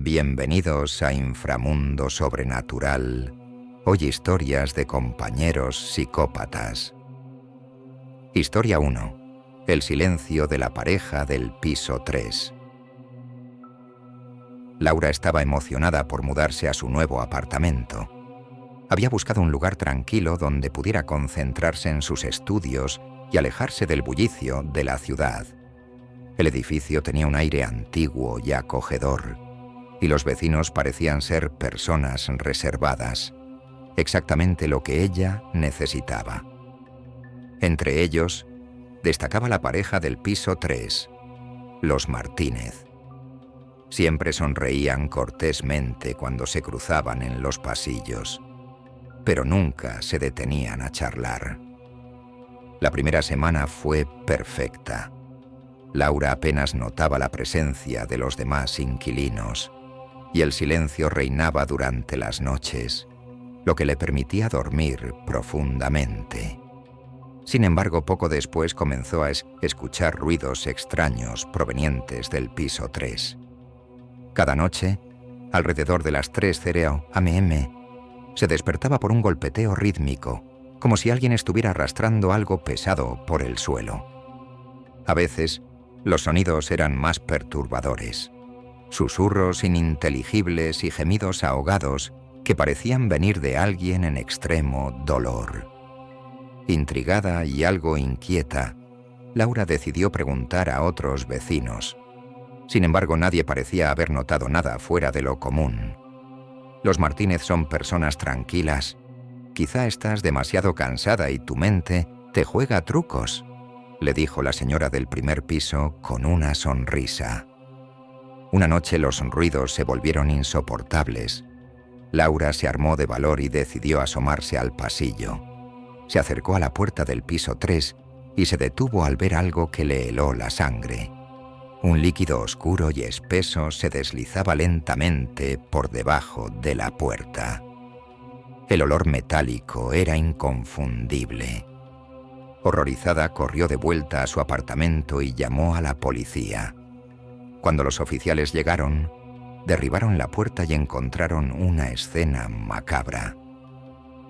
Bienvenidos a Inframundo Sobrenatural, hoy historias de compañeros psicópatas. Historia 1. El silencio de la pareja del piso 3. Laura estaba emocionada por mudarse a su nuevo apartamento. Había buscado un lugar tranquilo donde pudiera concentrarse en sus estudios y alejarse del bullicio de la ciudad. El edificio tenía un aire antiguo y acogedor, y los vecinos parecían ser personas reservadas, exactamente lo que ella necesitaba. Entre ellos, destacaba la pareja del piso 3, los Martínez. Siempre sonreían cortésmente cuando se cruzaban en los pasillos, pero nunca se detenían a charlar. La primera semana fue perfecta. Laura apenas notaba la presencia de los demás inquilinos, y el silencio reinaba durante las noches, lo que le permitía dormir profundamente. Sin embargo, poco después comenzó a escuchar ruidos extraños provenientes del piso 3. Cada noche, alrededor de las 3:00 am, se despertaba por un golpeteo rítmico, como si alguien estuviera arrastrando algo pesado por el suelo. A veces, los sonidos eran más perturbadores. Susurros ininteligibles y gemidos ahogados que parecían venir de alguien en extremo dolor. Intrigada y algo inquieta, Laura decidió preguntar a otros vecinos. Sin embargo, nadie parecía haber notado nada fuera de lo común. Los Martínez son personas tranquilas. Quizá estás demasiado cansada y tu mente te juega trucos, le dijo la señora del primer piso con una sonrisa. Una noche los ruidos se volvieron insoportables. Laura se armó de valor y decidió asomarse al pasillo. Se acercó a la puerta del piso 3 y se detuvo al ver algo que le heló la sangre. Un líquido oscuro y espeso se deslizaba lentamente por debajo de la puerta. El olor metálico era inconfundible. Horrorizada, corrió de vuelta a su apartamento y llamó a la policía. Cuando los oficiales llegaron, derribaron la puerta y encontraron una escena macabra.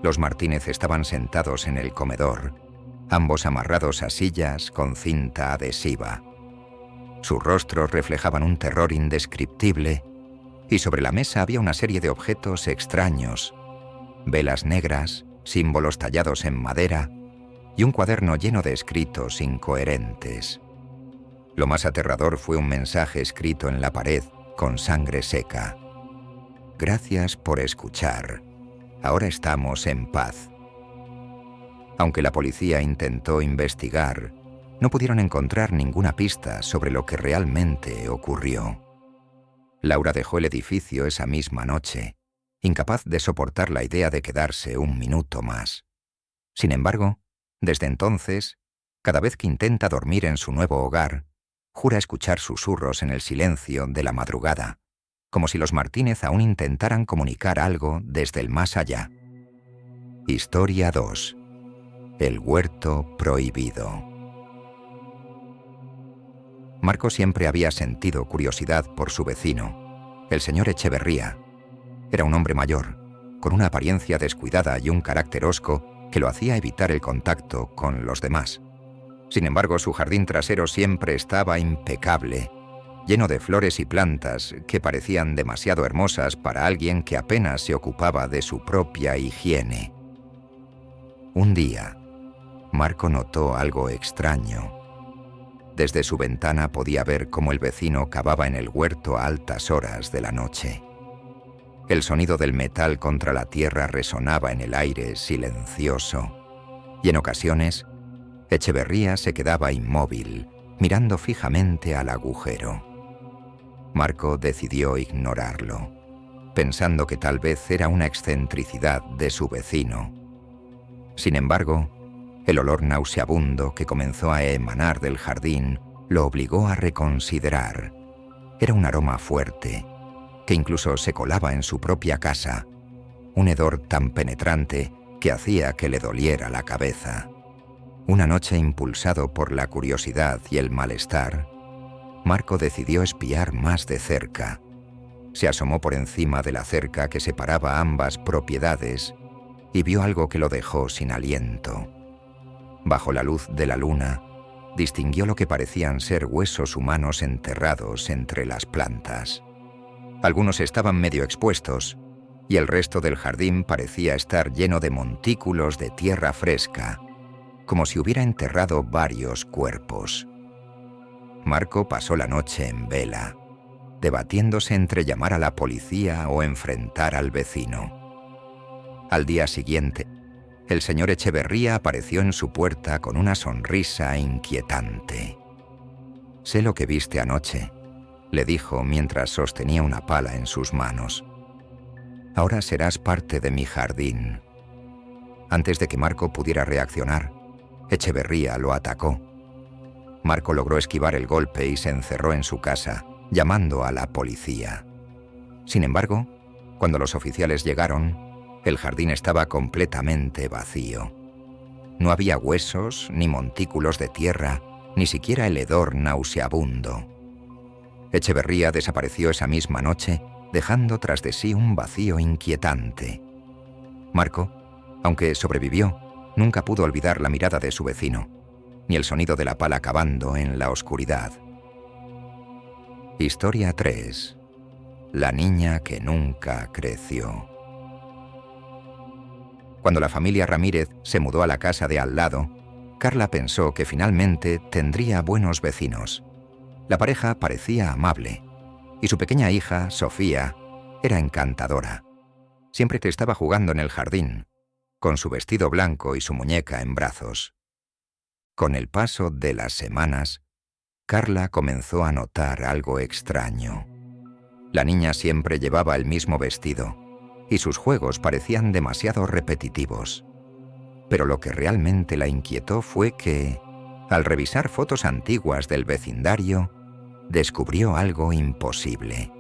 Los Martínez estaban sentados en el comedor, ambos amarrados a sillas con cinta adhesiva. Sus rostros reflejaban un terror indescriptible y sobre la mesa había una serie de objetos extraños, velas negras, símbolos tallados en madera y un cuaderno lleno de escritos incoherentes. Lo más aterrador fue un mensaje escrito en la pared con sangre seca. Gracias por escuchar. Ahora estamos en paz. Aunque la policía intentó investigar, no pudieron encontrar ninguna pista sobre lo que realmente ocurrió. Laura dejó el edificio esa misma noche, incapaz de soportar la idea de quedarse un minuto más. Sin embargo, desde entonces, cada vez que intenta dormir en su nuevo hogar, jura escuchar susurros en el silencio de la madrugada, como si los Martínez aún intentaran comunicar algo desde el más allá. Historia 2. El huerto prohibido. Marco siempre había sentido curiosidad por su vecino, el señor Echeverría. Era un hombre mayor, con una apariencia descuidada y un carácter hosco que lo hacía evitar el contacto con los demás. Sin embargo, su jardín trasero siempre estaba impecable, lleno de flores y plantas que parecían demasiado hermosas para alguien que apenas se ocupaba de su propia higiene. Un día, Marco notó algo extraño. Desde su ventana podía ver cómo el vecino cavaba en el huerto a altas horas de la noche. El sonido del metal contra la tierra resonaba en el aire silencioso, y en ocasiones, Echeverría se quedaba inmóvil, mirando fijamente al agujero. Marco decidió ignorarlo, pensando que tal vez era una excentricidad de su vecino. Sin embargo, el olor nauseabundo que comenzó a emanar del jardín lo obligó a reconsiderar. Era un aroma fuerte, que incluso se colaba en su propia casa, un hedor tan penetrante que hacía que le doliera la cabeza. Una noche, impulsado por la curiosidad y el malestar, Marco decidió espiar más de cerca. Se asomó por encima de la cerca que separaba ambas propiedades y vio algo que lo dejó sin aliento. Bajo la luz de la luna, distinguió lo que parecían ser huesos humanos enterrados entre las plantas. Algunos estaban medio expuestos, y el resto del jardín parecía estar lleno de montículos de tierra fresca, como si hubiera enterrado varios cuerpos. Marco pasó la noche en vela, debatiéndose entre llamar a la policía o enfrentar al vecino. Al día siguiente, el señor Echeverría apareció en su puerta con una sonrisa inquietante. «Sé lo que viste anoche», le dijo mientras sostenía una pala en sus manos. «Ahora serás parte de mi jardín». Antes de que Marco pudiera reaccionar, Echeverría lo atacó. Marco logró esquivar el golpe y se encerró en su casa, llamando a la policía. Sin embargo, cuando los oficiales llegaron, el jardín estaba completamente vacío. No había huesos, ni montículos de tierra, ni siquiera el hedor nauseabundo. Echeverría desapareció esa misma noche, dejando tras de sí un vacío inquietante. Marco, aunque sobrevivió, nunca pudo olvidar la mirada de su vecino, ni el sonido de la pala cavando en la oscuridad. Historia 3. La niña que nunca creció. Cuando la familia Ramírez se mudó a la casa de al lado, Carla pensó que finalmente tendría buenos vecinos. La pareja parecía amable, y su pequeña hija, Sofía, era encantadora. Siempre que estaba jugando en el jardín, con su vestido blanco y su muñeca en brazos. Con el paso de las semanas, Carla comenzó a notar algo extraño. La niña siempre llevaba el mismo vestido, y sus juegos parecían demasiado repetitivos. Pero lo que realmente la inquietó fue que, al revisar fotos antiguas del vecindario, descubrió algo imposible.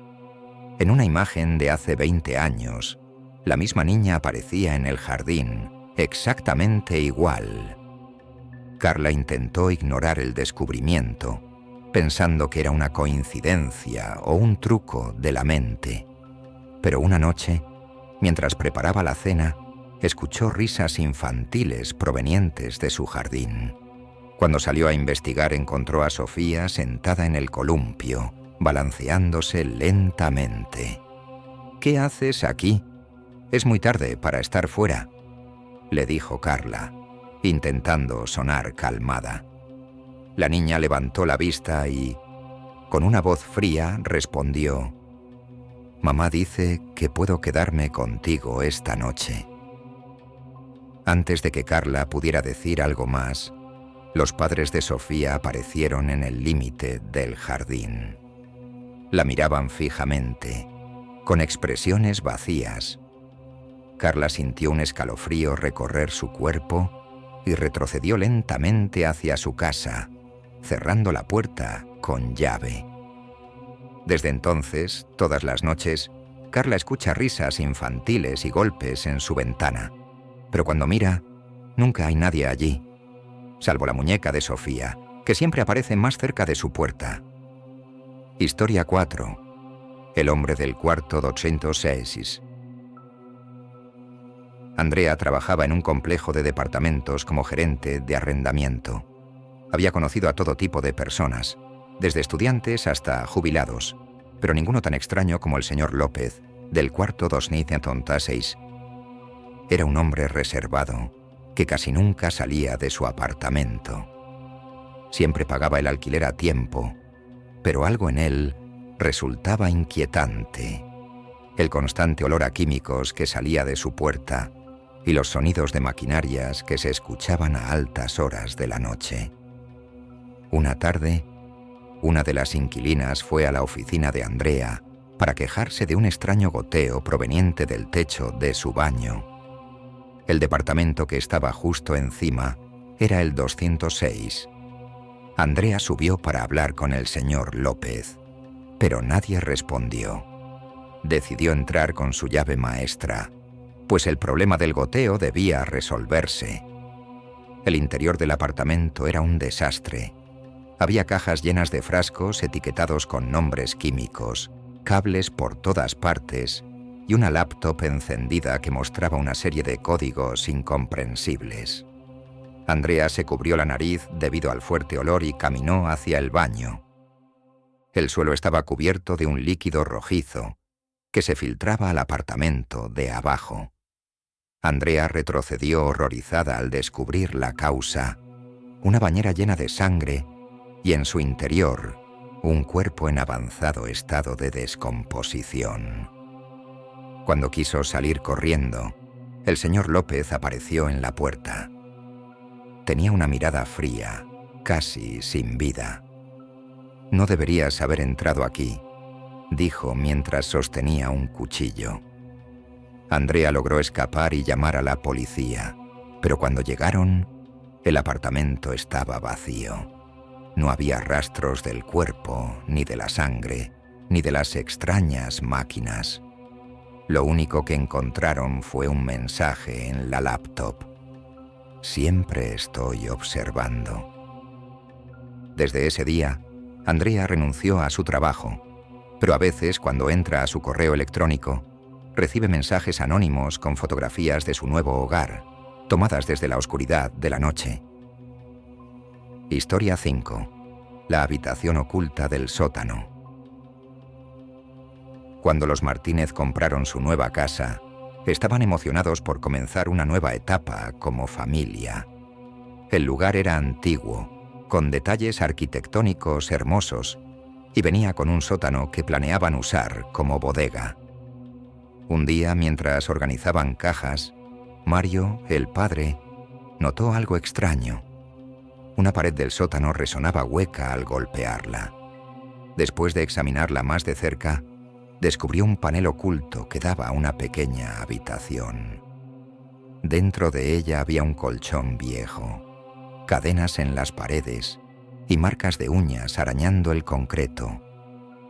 En una imagen de hace 20 años, la misma niña aparecía en el jardín, exactamente igual. Carla intentó ignorar el descubrimiento, pensando que era una coincidencia o un truco de la mente. Pero una noche, mientras preparaba la cena, escuchó risas infantiles provenientes de su jardín. Cuando salió a investigar, encontró a Sofía sentada en el columpio, balanceándose lentamente. «¿Qué haces aquí? Es muy tarde para estar fuera», le dijo Carla, intentando sonar calmada. La niña levantó la vista y, con una voz fría, respondió: «Mamá dice que puedo quedarme contigo esta noche». Antes de que Carla pudiera decir algo más, los padres de Sofía aparecieron en el límite del jardín. La miraban fijamente, con expresiones vacías. Carla sintió un escalofrío recorrer su cuerpo y retrocedió lentamente hacia su casa, cerrando la puerta con llave. Desde entonces, todas las noches, Carla escucha risas infantiles y golpes en su ventana, pero cuando mira, nunca hay nadie allí, salvo la muñeca de Sofía, que siempre aparece más cerca de su puerta. Historia 4. El hombre del cuarto 206. Andrea trabajaba en un complejo de departamentos como gerente de arrendamiento. Había conocido a todo tipo de personas, desde estudiantes hasta jubilados, pero ninguno tan extraño como el señor López, del cuarto 206. Era un hombre reservado, que casi nunca salía de su apartamento. Siempre pagaba el alquiler a tiempo, pero algo en él resultaba inquietante. El constante olor a químicos que salía de su puerta y los sonidos de maquinarias que se escuchaban a altas horas de la noche. Una tarde, una de las inquilinas fue a la oficina de Andrea para quejarse de un extraño goteo proveniente del techo de su baño. El departamento que estaba justo encima era el 206. Andrea subió para hablar con el señor López, pero nadie respondió. Decidió entrar con su llave maestra, pues el problema del goteo debía resolverse. El interior del apartamento era un desastre. Había cajas llenas de frascos etiquetados con nombres químicos, cables por todas partes y una laptop encendida que mostraba una serie de códigos incomprensibles. Andrea se cubrió la nariz debido al fuerte olor y caminó hacia el baño. El suelo estaba cubierto de un líquido rojizo que se filtraba al apartamento de abajo. Andrea retrocedió horrorizada al descubrir la causa: una bañera llena de sangre y en su interior un cuerpo en avanzado estado de descomposición. Cuando quiso salir corriendo, el señor López apareció en la puerta. Tenía una mirada fría, casi sin vida. «No deberías haber entrado aquí», dijo mientras sostenía un cuchillo. Andrea logró escapar y llamar a la policía, pero cuando llegaron, el apartamento estaba vacío. No había rastros del cuerpo, ni de la sangre, ni de las extrañas máquinas. Lo único que encontraron fue un mensaje en la laptop: «Siempre estoy observando». Desde ese día, Andrea renunció a su trabajo, pero a veces, cuando entra a su correo electrónico, recibe mensajes anónimos con fotografías de su nuevo hogar, tomadas desde la oscuridad de la noche. Historia 5. La habitación oculta del sótano. Cuando los Martínez compraron su nueva casa, estaban emocionados por comenzar una nueva etapa como familia. El lugar era antiguo, con detalles arquitectónicos hermosos, y venía con un sótano que planeaban usar como bodega. Un día, mientras organizaban cajas, Mario, el padre, notó algo extraño. Una pared del sótano resonaba hueca al golpearla. Después de examinarla más de cerca, descubrió un panel oculto que daba a una pequeña habitación. Dentro de ella había un colchón viejo, cadenas en las paredes y marcas de uñas arañando el concreto,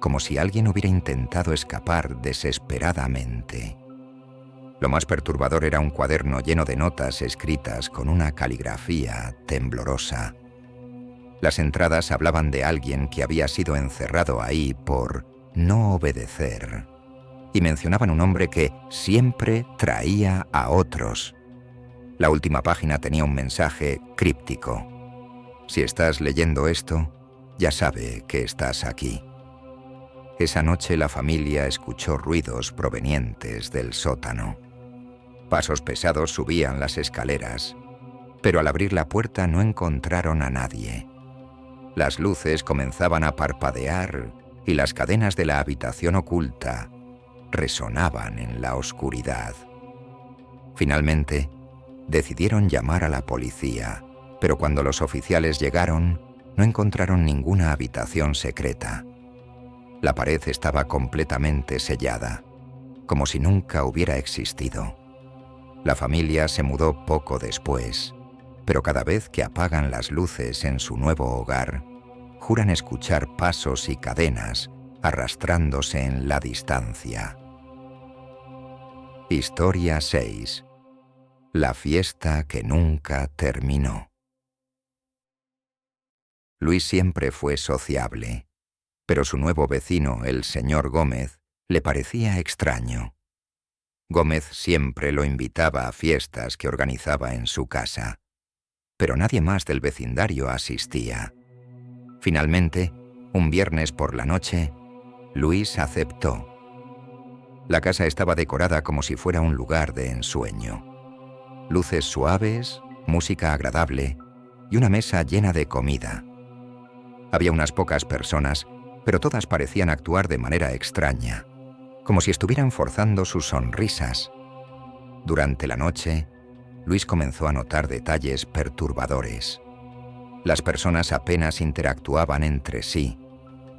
como si alguien hubiera intentado escapar desesperadamente. Lo más perturbador era un cuaderno lleno de notas escritas con una caligrafía temblorosa. Las entradas hablaban de alguien que había sido encerrado ahí por no obedecer, y mencionaban un hombre que siempre traía a otros. La última página tenía un mensaje críptico: «Si estás leyendo esto, ya sabe que estás aquí». Esa noche la familia escuchó ruidos provenientes del sótano. Pasos pesados subían las escaleras, pero al abrir la puerta no encontraron a nadie. Las luces comenzaban a parpadear y las cadenas de la habitación oculta resonaban en la oscuridad. Finalmente, decidieron llamar a la policía, pero cuando los oficiales llegaron, no encontraron ninguna habitación secreta. La pared estaba completamente sellada, como si nunca hubiera existido. La familia se mudó poco después, pero cada vez que apagan las luces en su nuevo hogar, juran escuchar pasos y cadenas arrastrándose en la distancia. Historia 6. La fiesta que nunca terminó. Luis siempre fue sociable, pero su nuevo vecino, el señor Gómez, le parecía extraño. Gómez siempre lo invitaba a fiestas que organizaba en su casa, pero nadie más del vecindario asistía. Finalmente, un viernes por la noche, Luis aceptó. La casa estaba decorada como si fuera un lugar de ensueño. Luces suaves, música agradable y una mesa llena de comida. Había unas pocas personas, pero todas parecían actuar de manera extraña, como si estuvieran forzando sus sonrisas. Durante la noche, Luis comenzó a notar detalles perturbadores. Las personas apenas interactuaban entre sí,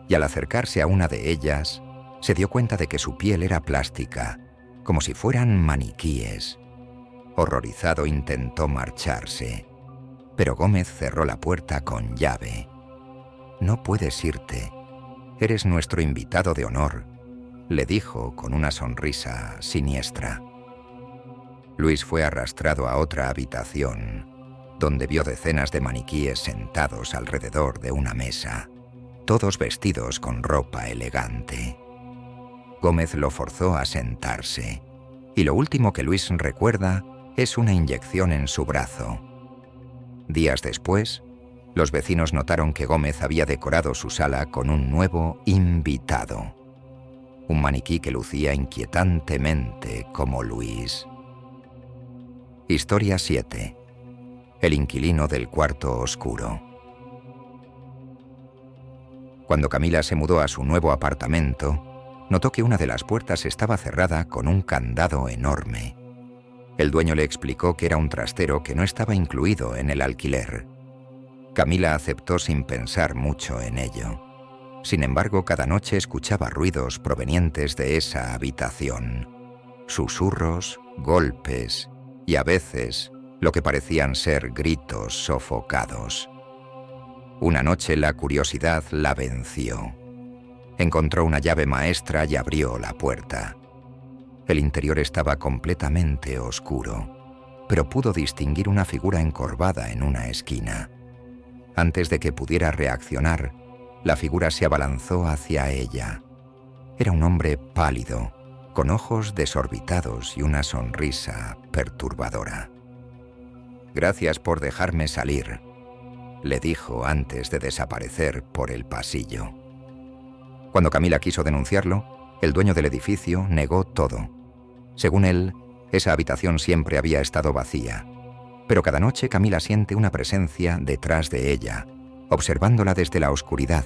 y al acercarse a una de ellas, se dio cuenta de que su piel era plástica, como si fueran maniquíes. Horrorizado intentó marcharse, pero Gómez cerró la puerta con llave. «No puedes irte. Eres nuestro invitado de honor», le dijo con una sonrisa siniestra. Luis fue arrastrado a otra habitación, donde vio decenas de maniquíes sentados alrededor de una mesa, todos vestidos con ropa elegante. Gómez lo forzó a sentarse, y lo último que Luis recuerda es una inyección en su brazo. Días después, los vecinos notaron que Gómez había decorado su sala con un nuevo invitado, un maniquí que lucía inquietantemente como Luis. Historia 7. El inquilino del cuarto oscuro. Cuando Camila se mudó a su nuevo apartamento, notó que una de las puertas estaba cerrada con un candado enorme. El dueño le explicó que era un trastero que no estaba incluido en el alquiler. Camila aceptó sin pensar mucho en ello. Sin embargo, cada noche escuchaba ruidos provenientes de esa habitación. Susurros, golpes y a veces lo que parecían ser gritos sofocados. Una noche la curiosidad la venció. Encontró una llave maestra y abrió la puerta. El interior estaba completamente oscuro, pero pudo distinguir una figura encorvada en una esquina. Antes de que pudiera reaccionar, la figura se abalanzó hacia ella. Era un hombre pálido, con ojos desorbitados y una sonrisa perturbadora. «Gracias por dejarme salir», le dijo antes de desaparecer por el pasillo. Cuando Camila quiso denunciarlo, el dueño del edificio negó todo. Según él, esa habitación siempre había estado vacía, pero cada noche Camila siente una presencia detrás de ella, observándola desde la oscuridad.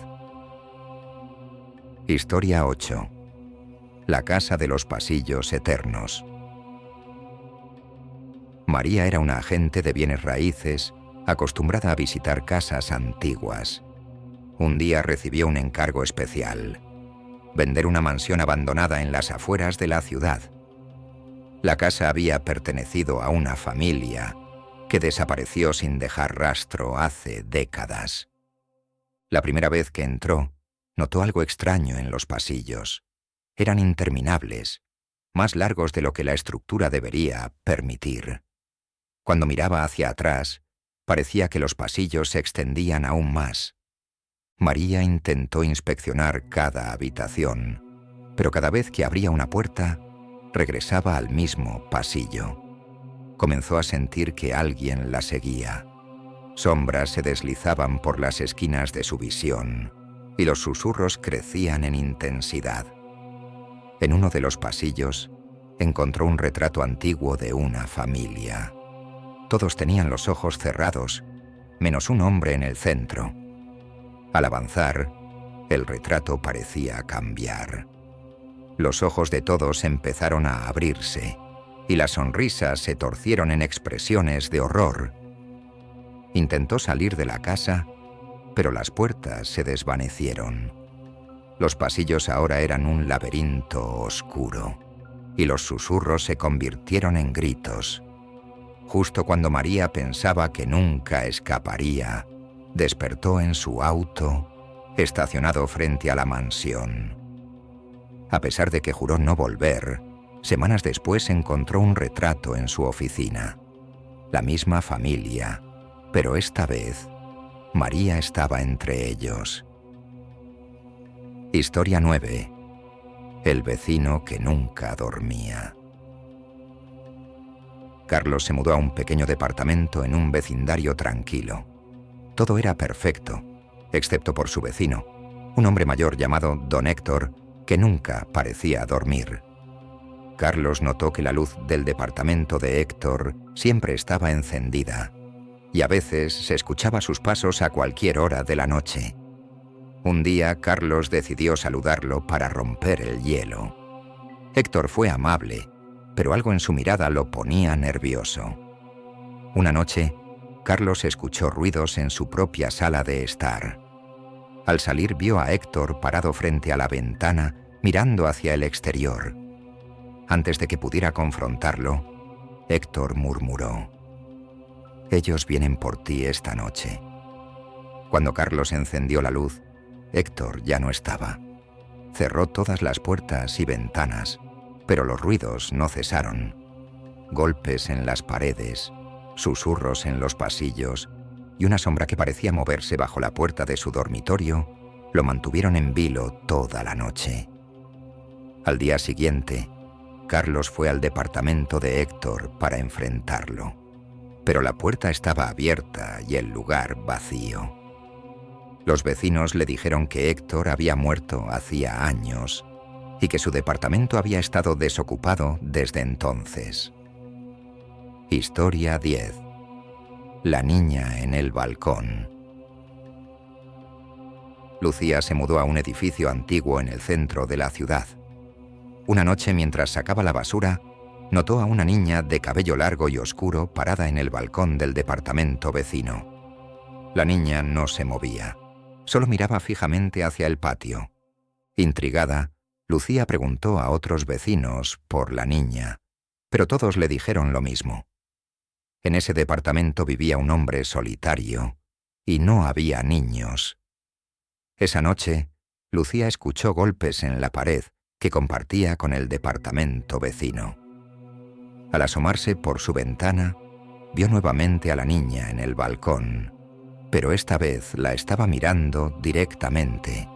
Historia 8. La casa de los pasillos eternos. María era una agente de bienes raíces acostumbrada a visitar casas antiguas. Un día recibió un encargo especial: vender una mansión abandonada en las afueras de la ciudad. La casa había pertenecido a una familia que desapareció sin dejar rastro hace décadas. La primera vez que entró, notó algo extraño en los pasillos. Eran interminables, más largos de lo que la estructura debería permitir. Cuando miraba hacia atrás, parecía que los pasillos se extendían aún más. María intentó inspeccionar cada habitación, pero cada vez que abría una puerta, regresaba al mismo pasillo. Comenzó a sentir que alguien la seguía. Sombras se deslizaban por las esquinas de su visión, y los susurros crecían en intensidad. En uno de los pasillos, encontró un retrato antiguo de una familia. Todos tenían los ojos cerrados, menos un hombre en el centro. Al avanzar, el retrato parecía cambiar. Los ojos de todos empezaron a abrirse, y las sonrisas se torcieron en expresiones de horror. Intentó salir de la casa, pero las puertas se desvanecieron. Los pasillos ahora eran un laberinto oscuro, y los susurros se convirtieron en gritos. Justo cuando María pensaba que nunca escaparía, despertó en su auto, estacionado frente a la mansión. A pesar de que juró no volver, semanas después encontró un retrato en su oficina. La misma familia, pero esta vez, María estaba entre ellos. Historia 9. El vecino que nunca dormía. Carlos se mudó a un pequeño departamento en un vecindario tranquilo. Todo era perfecto, excepto por su vecino, un hombre mayor llamado Don Héctor, que nunca parecía dormir. Carlos notó que la luz del departamento de Héctor siempre estaba encendida, y a veces se escuchaba sus pasos a cualquier hora de la noche. Un día, Carlos decidió saludarlo para romper el hielo. Héctor fue amable, pero algo en su mirada lo ponía nervioso. Una noche, Carlos escuchó ruidos en su propia sala de estar. Al salir vio a Héctor parado frente a la ventana, mirando hacia el exterior. Antes de que pudiera confrontarlo, Héctor murmuró: «Ellos vienen por ti esta noche». Cuando Carlos encendió la luz, Héctor ya no estaba. Cerró todas las puertas y ventanas, pero los ruidos no cesaron. Golpes en las paredes, susurros en los pasillos y una sombra que parecía moverse bajo la puerta de su dormitorio lo mantuvieron en vilo toda la noche. Al día siguiente, Carlos fue al departamento de Héctor para enfrentarlo, pero la puerta estaba abierta y el lugar vacío. Los vecinos le dijeron que Héctor había muerto hacía años y que su departamento había estado desocupado desde entonces. Historia 10. La niña en el balcón. Lucía se mudó a un edificio antiguo en el centro de la ciudad. Una noche, mientras sacaba la basura, notó a una niña de cabello largo y oscuro parada en el balcón del departamento vecino. La niña no se movía, solo miraba fijamente hacia el patio. Intrigada, Lucía preguntó a otros vecinos por la niña, pero todos le dijeron lo mismo. En ese departamento vivía un hombre solitario y no había niños. Esa noche, Lucía escuchó golpes en la pared que compartía con el departamento vecino. Al asomarse por su ventana, vio nuevamente a la niña en el balcón, pero esta vez la estaba mirando directamente.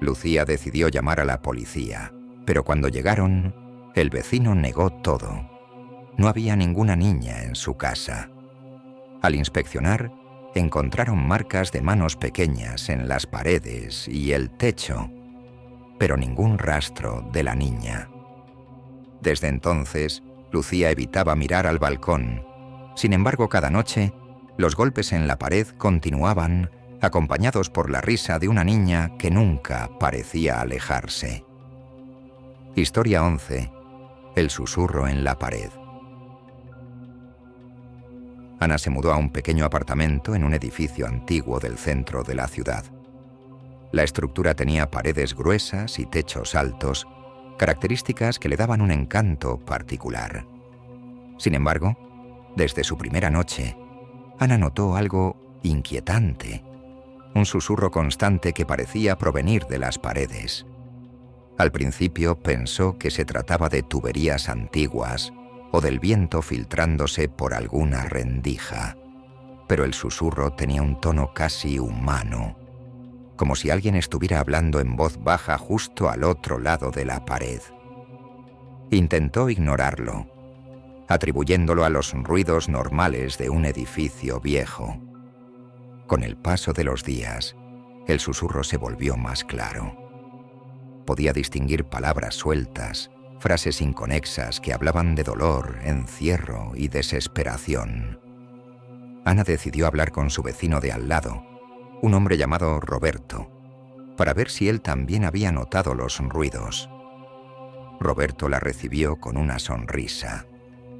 Lucía decidió llamar a la policía, pero cuando llegaron, el vecino negó todo. No había ninguna niña en su casa. Al inspeccionar, encontraron marcas de manos pequeñas en las paredes y el techo, pero ningún rastro de la niña. Desde entonces, Lucía evitaba mirar al balcón. Sin embargo, cada noche, los golpes en la pared continuaban, acompañados por la risa de una niña que nunca parecía alejarse. Historia 11. El susurro en la pared. Ana se mudó a un pequeño apartamento en un edificio antiguo del centro de la ciudad. La estructura tenía paredes gruesas y techos altos, características que le daban un encanto particular. Sin embargo, desde su primera noche, Ana notó algo inquietante, un susurro constante que parecía provenir de las paredes. Al principio pensó que se trataba de tuberías antiguas o del viento filtrándose por alguna rendija, pero el susurro tenía un tono casi humano, como si alguien estuviera hablando en voz baja justo al otro lado de la pared. Intentó ignorarlo, atribuyéndolo a los ruidos normales de un edificio viejo. Con el paso de los días, el susurro se volvió más claro. Podía distinguir palabras sueltas, frases inconexas que hablaban de dolor, encierro y desesperación. Ana decidió hablar con su vecino de al lado, un hombre llamado Roberto, para ver si él también había notado los ruidos. Roberto la recibió con una sonrisa,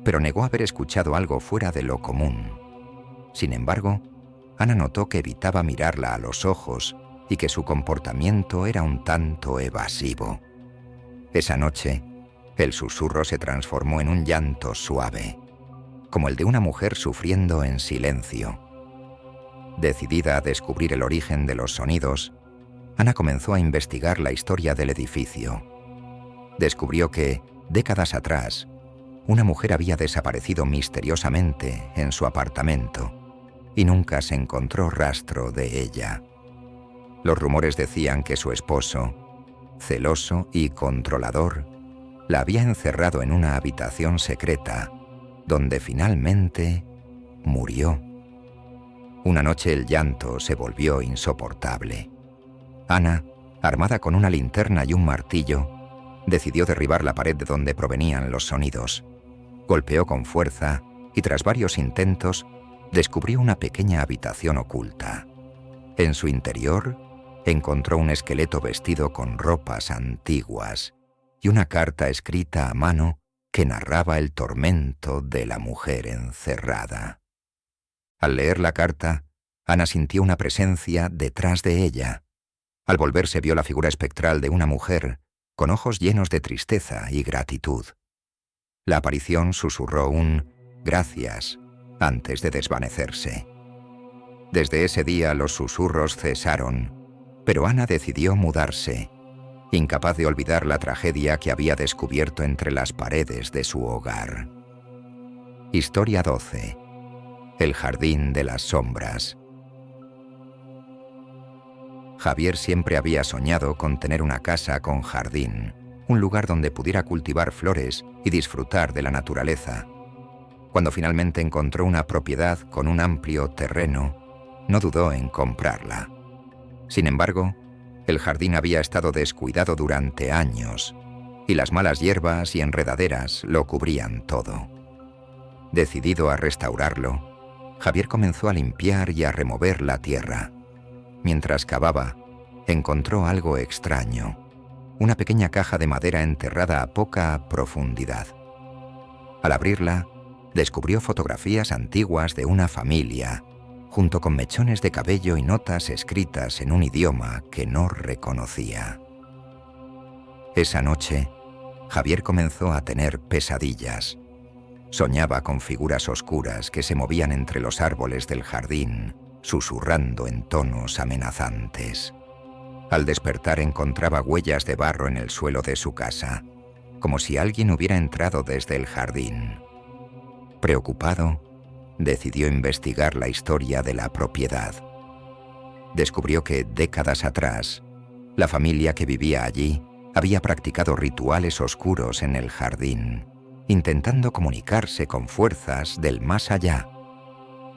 pero negó haber escuchado algo fuera de lo común. Sin embargo, Ana notó que evitaba mirarla a los ojos y que su comportamiento era un tanto evasivo. Esa noche, el susurro se transformó en un llanto suave, como el de una mujer sufriendo en silencio. Decidida a descubrir el origen de los sonidos, Ana comenzó a investigar la historia del edificio. Descubrió que, décadas atrás, una mujer había desaparecido misteriosamente en su apartamento y nunca se encontró rastro de ella. Los rumores decían que su esposo, celoso y controlador, la había encerrado en una habitación secreta, donde finalmente murió. Una noche el llanto se volvió insoportable. Ana, armada con una linterna y un martillo, decidió derribar la pared de donde provenían los sonidos. Golpeó con fuerza y tras varios intentos, descubrió una pequeña habitación oculta. En su interior, encontró un esqueleto vestido con ropas antiguas y una carta escrita a mano que narraba el tormento de la mujer encerrada. Al leer la carta, Ana sintió una presencia detrás de ella. Al volverse vio la figura espectral de una mujer, con ojos llenos de tristeza y gratitud. La aparición susurró un «gracias» antes de desvanecerse. Desde ese día los susurros cesaron, pero Ana decidió mudarse, incapaz de olvidar la tragedia que había descubierto entre las paredes de su hogar. Historia 12. El jardín de las sombras. Javier siempre había soñado con tener una casa con jardín, un lugar donde pudiera cultivar flores y disfrutar de la naturaleza. Cuando finalmente encontró una propiedad con un amplio terreno, no dudó en comprarla. Sin embargo, el jardín había estado descuidado durante años y las malas hierbas y enredaderas lo cubrían todo. Decidido a restaurarlo, Javier comenzó a limpiar y a remover la tierra. Mientras cavaba, encontró algo extraño: una pequeña caja de madera enterrada a poca profundidad. Al abrirla, descubrió fotografías antiguas de una familia, junto con mechones de cabello y notas escritas en un idioma que no reconocía. Esa noche, Javier comenzó a tener pesadillas. Soñaba con figuras oscuras que se movían entre los árboles del jardín, susurrando en tonos amenazantes. Al despertar encontraba huellas de barro en el suelo de su casa, como si alguien hubiera entrado desde el jardín. Preocupado, decidió investigar la historia de la propiedad. Descubrió que, décadas atrás, la familia que vivía allí había practicado rituales oscuros en el jardín, intentando comunicarse con fuerzas del más allá.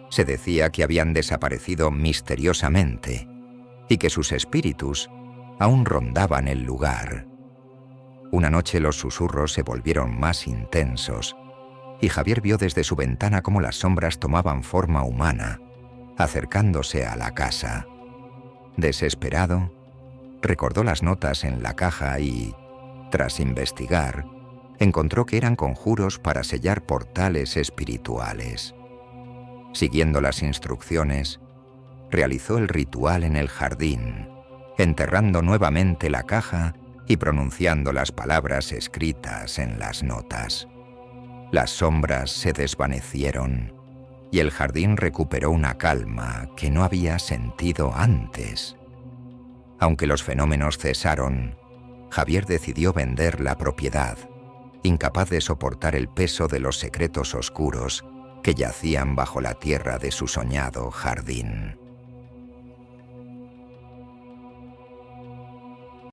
Se decía que habían desaparecido misteriosamente y que sus espíritus aún rondaban el lugar. Una noche los susurros se volvieron más intensos y Javier vio desde su ventana cómo las sombras tomaban forma humana, acercándose a la casa. Desesperado, recordó las notas en la caja y, tras investigar, encontró que eran conjuros para sellar portales espirituales. Siguiendo las instrucciones, realizó el ritual en el jardín, enterrando nuevamente la caja y pronunciando las palabras escritas en las notas. Las sombras se desvanecieron y el jardín recuperó una calma que no había sentido antes. Aunque los fenómenos cesaron, Javier decidió vender la propiedad, incapaz de soportar el peso de los secretos oscuros que yacían bajo la tierra de su soñado jardín.